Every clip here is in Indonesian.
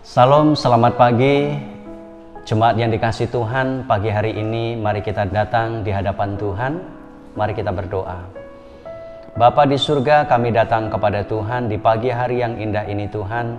Salam, selamat pagi. Jemaat yang dikasihi Tuhan, pagi hari ini mari kita datang di hadapan Tuhan. Mari kita berdoa. Bapa di surga, kami datang kepada Tuhan di pagi hari yang indah ini Tuhan.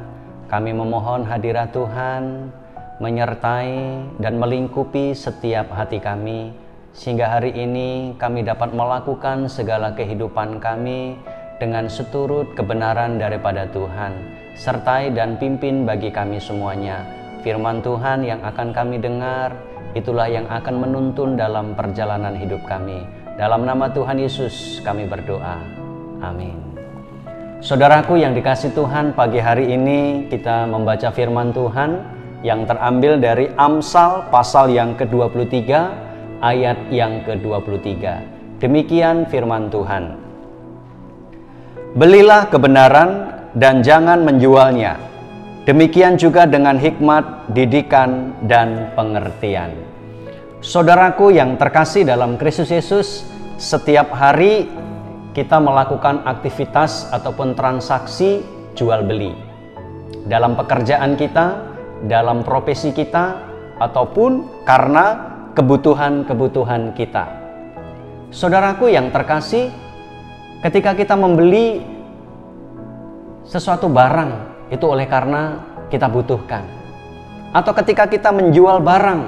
Kami memohon hadirat Tuhan menyertai dan melingkupi setiap hati kami, sehingga hari ini kami dapat melakukan segala kehidupan kami dengan seturut kebenaran daripada Tuhan. Sertai dan pimpin bagi kami semuanya. Firman Tuhan yang akan kami dengar, itulah yang akan menuntun dalam perjalanan hidup kami. Dalam nama Tuhan Yesus kami berdoa. Amin. Saudaraku yang dikasihi Tuhan, pagi hari ini kita membaca firman Tuhan yang terambil dari Amsal pasal yang ke-23 ayat yang ke-23. Demikian firman Tuhan. Belilah kebenaran dan jangan menjualnya. Demikian juga dengan hikmat, didikan, dan pengertian. Saudaraku yang terkasih dalam Kristus Yesus, setiap hari kita melakukan aktivitas ataupun transaksi jual beli. Dalam pekerjaan kita, dalam profesi kita, ataupun karena kebutuhan-kebutuhan kita. Saudaraku yang terkasih, ketika kita membeli sesuatu barang, itu oleh karena kita butuhkan. Atau ketika kita menjual barang,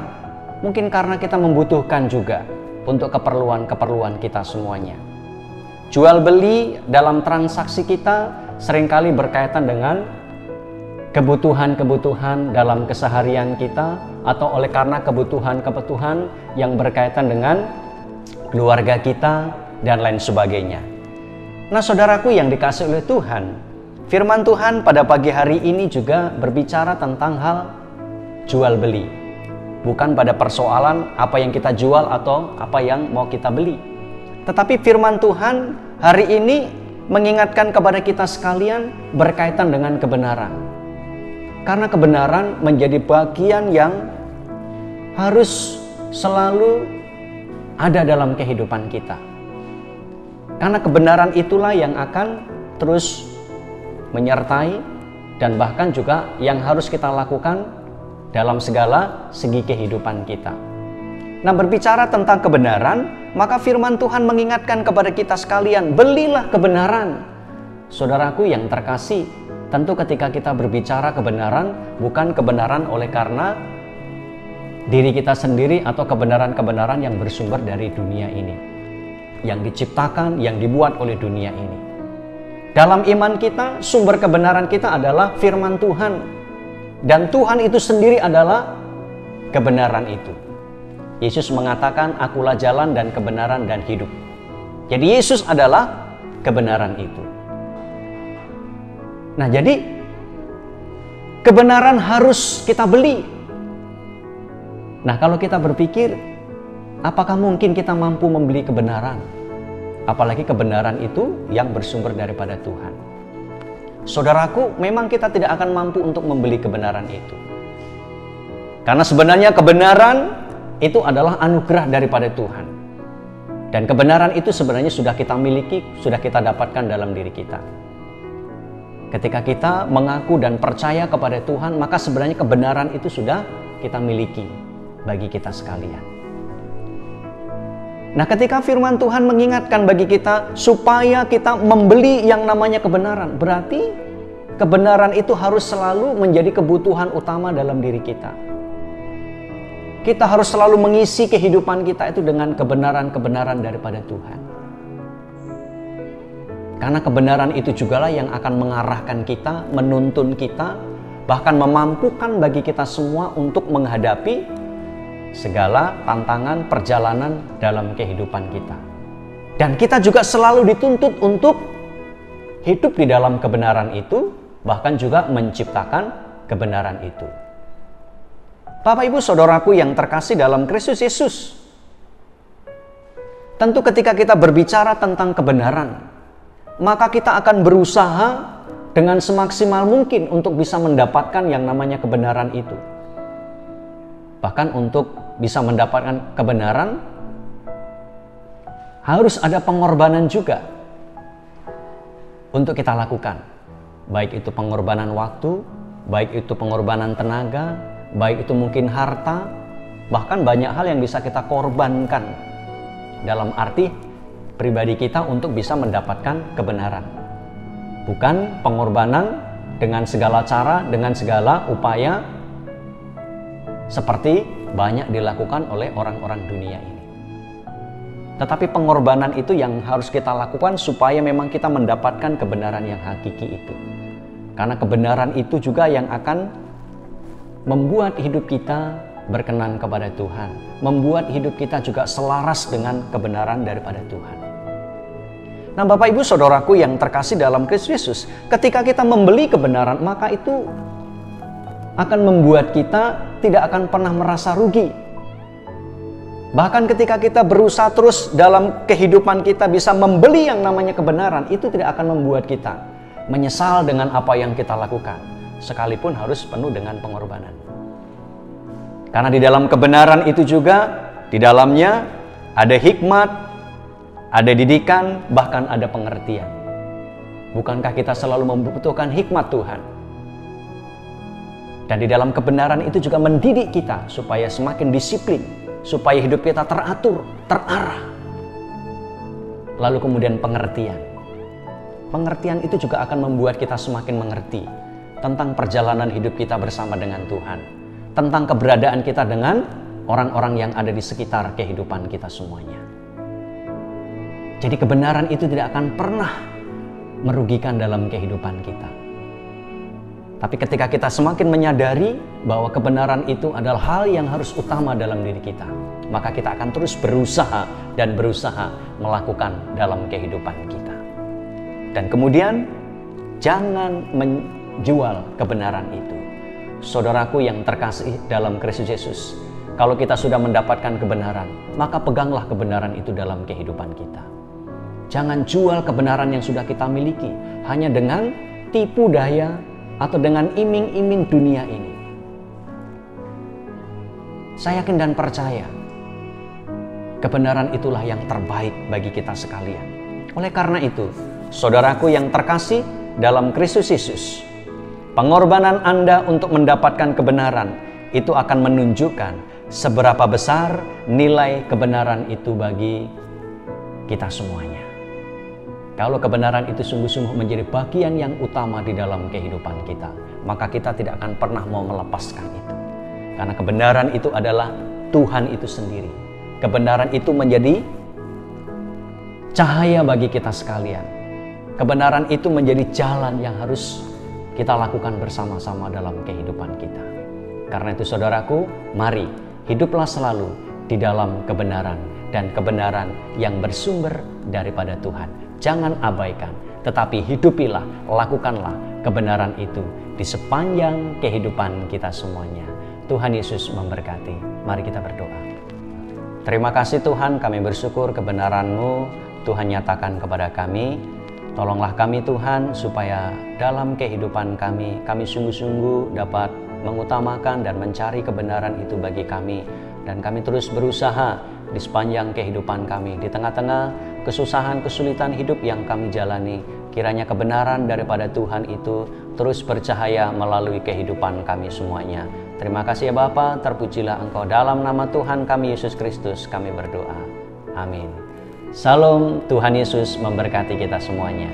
mungkin karena kita membutuhkan juga untuk keperluan-keperluan kita semuanya. Jual beli dalam transaksi kita seringkali berkaitan dengan kebutuhan-kebutuhan dalam keseharian kita, atau oleh karena kebutuhan-kebutuhan yang berkaitan dengan keluarga kita dan lain sebagainya. Nah, saudaraku yang dikasihi oleh Tuhan, firman Tuhan pada pagi hari ini juga berbicara tentang hal jual beli. Bukan pada persoalan apa yang kita jual atau apa yang mau kita beli. Tetapi firman Tuhan hari ini mengingatkan kepada kita sekalian berkaitan dengan kebenaran. Karena kebenaran menjadi bagian yang harus selalu ada dalam kehidupan kita. Karena kebenaran itulah yang akan terus menyertai dan bahkan juga yang harus kita lakukan dalam segala segi kehidupan kita. Nah, berbicara tentang kebenaran, maka firman Tuhan mengingatkan kepada kita sekalian, belilah kebenaran. Saudaraku yang terkasih, tentu ketika kita berbicara kebenaran, bukan kebenaran oleh karena diri kita sendiri atau kebenaran-kebenaran yang bersumber dari dunia ini, yang diciptakan, yang dibuat oleh dunia ini. Dalam iman kita, sumber kebenaran kita adalah firman Tuhan. Dan Tuhan itu sendiri adalah kebenaran itu. Yesus mengatakan, akulah jalan dan kebenaran dan hidup. Jadi Yesus adalah kebenaran itu. Nah, jadi kebenaran harus kita beli. Nah, kalau kita berpikir, apakah mungkin kita mampu membeli kebenaran? Apalagi kebenaran itu yang bersumber daripada Tuhan. Saudaraku, memang kita tidak akan mampu untuk membeli kebenaran itu. Karena sebenarnya kebenaran itu adalah anugerah daripada Tuhan. Dan kebenaran itu sebenarnya sudah kita miliki, sudah kita dapatkan dalam diri kita. Ketika kita mengaku dan percaya kepada Tuhan, maka sebenarnya kebenaran itu sudah kita miliki bagi kita sekalian. Nah, ketika firman Tuhan mengingatkan bagi kita supaya kita membeli yang namanya kebenaran, berarti kebenaran itu harus selalu menjadi kebutuhan utama dalam diri kita. Kita harus selalu mengisi kehidupan kita itu dengan kebenaran-kebenaran daripada Tuhan. Karena kebenaran itu jugalah yang akan mengarahkan kita, menuntun kita, bahkan memampukan bagi kita semua untuk menghadapi segala tantangan perjalanan dalam kehidupan kita. Dan kita juga selalu dituntut untuk hidup di dalam kebenaran itu, bahkan juga menciptakan kebenaran itu. Bapak Ibu Saudaraku yang terkasih dalam Kristus Yesus, tentu ketika kita berbicara tentang kebenaran, maka kita akan berusaha dengan semaksimal mungkin untuk bisa mendapatkan yang namanya kebenaran itu. Bahkan untuk bisa mendapatkan kebenaran, harus ada pengorbanan juga untuk kita lakukan. Baik itu pengorbanan waktu, baik itu pengorbanan tenaga, baik itu mungkin harta, bahkan banyak hal yang bisa kita korbankan dalam arti pribadi kita untuk bisa mendapatkan kebenaran. Bukan pengorbanan dengan segala cara, dengan segala upaya seperti banyak dilakukan oleh orang-orang dunia ini. Tetapi pengorbanan itu yang harus kita lakukan supaya memang kita mendapatkan kebenaran yang hakiki itu. Karena kebenaran itu juga yang akan membuat hidup kita berkenan kepada Tuhan, membuat hidup kita juga selaras dengan kebenaran daripada Tuhan. Nah, Bapak Ibu Saudaraku yang terkasih dalam Kristus Yesus, ketika kita membeli kebenaran, maka itu akan membuat kita tidak akan pernah merasa rugi. Bahkan ketika kita berusaha terus dalam kehidupan kita bisa membeli yang namanya kebenaran, itu tidak akan membuat kita menyesal dengan apa yang kita lakukan, sekalipun harus penuh dengan pengorbanan. Karena di dalam kebenaran itu juga, di dalamnya ada hikmat, ada didikan, bahkan ada pengertian. Bukankah kita selalu membutuhkan hikmat Tuhan? Dan di dalam kebenaran itu juga mendidik kita supaya semakin disiplin, supaya hidup kita teratur, terarah. Lalu kemudian pengertian. Pengertian itu juga akan membuat kita semakin mengerti tentang perjalanan hidup kita bersama dengan Tuhan, tentang keberadaan kita dengan orang-orang yang ada di sekitar kehidupan kita semuanya. Jadi kebenaran itu tidak akan pernah merugikan dalam kehidupan kita. Tapi ketika kita semakin menyadari bahwa kebenaran itu adalah hal yang harus utama dalam diri kita, maka kita akan terus berusaha dan berusaha melakukan dalam kehidupan kita. Dan kemudian jangan menjual kebenaran itu. Saudaraku yang terkasih dalam Kristus Yesus, kalau kita sudah mendapatkan kebenaran, maka peganglah kebenaran itu dalam kehidupan kita. Jangan jual kebenaran yang sudah kita miliki hanya dengan tipu daya atau dengan iming-iming dunia ini. Saya yakin dan percaya kebenaran itulah yang terbaik bagi kita sekalian. Oleh karena itu, saudaraku yang terkasih dalam Kristus Yesus, pengorbanan Anda untuk mendapatkan kebenaran itu akan menunjukkan seberapa besar nilai kebenaran itu bagi kita semuanya. Kalau kebenaran itu sungguh-sungguh menjadi bagian yang utama di dalam kehidupan kita, maka kita tidak akan pernah mau melepaskan itu. Karena kebenaran itu adalah Tuhan itu sendiri. Kebenaran itu menjadi cahaya bagi kita sekalian. Kebenaran itu menjadi jalan yang harus kita lakukan bersama-sama dalam kehidupan kita. Karena itu saudaraku, mari hiduplah selalu di dalam kebenaran dan kebenaran yang bersumber daripada Tuhan. Jangan abaikan, tetapi hidupilah, lakukanlah kebenaran itu di sepanjang kehidupan kita semuanya. Tuhan Yesus memberkati. Mari kita berdoa. Terima kasih Tuhan, kami bersyukur kebenaran-Mu Tuhan nyatakan kepada kami. Tolonglah kami Tuhan, supaya dalam kehidupan kami sungguh-sungguh dapat mengutamakan dan mencari kebenaran itu bagi kami. Dan kami terus berusaha di sepanjang kehidupan kami, di tengah-tengah kesusahan, kesulitan hidup yang kami jalani. Kiranya kebenaran daripada Tuhan itu terus bercahaya melalui kehidupan kami semuanya. Terima kasih ya Bapa, terpujilah Engkau. Dalam nama Tuhan kami Yesus Kristus kami berdoa. Amin. Salam, Tuhan Yesus memberkati kita semuanya.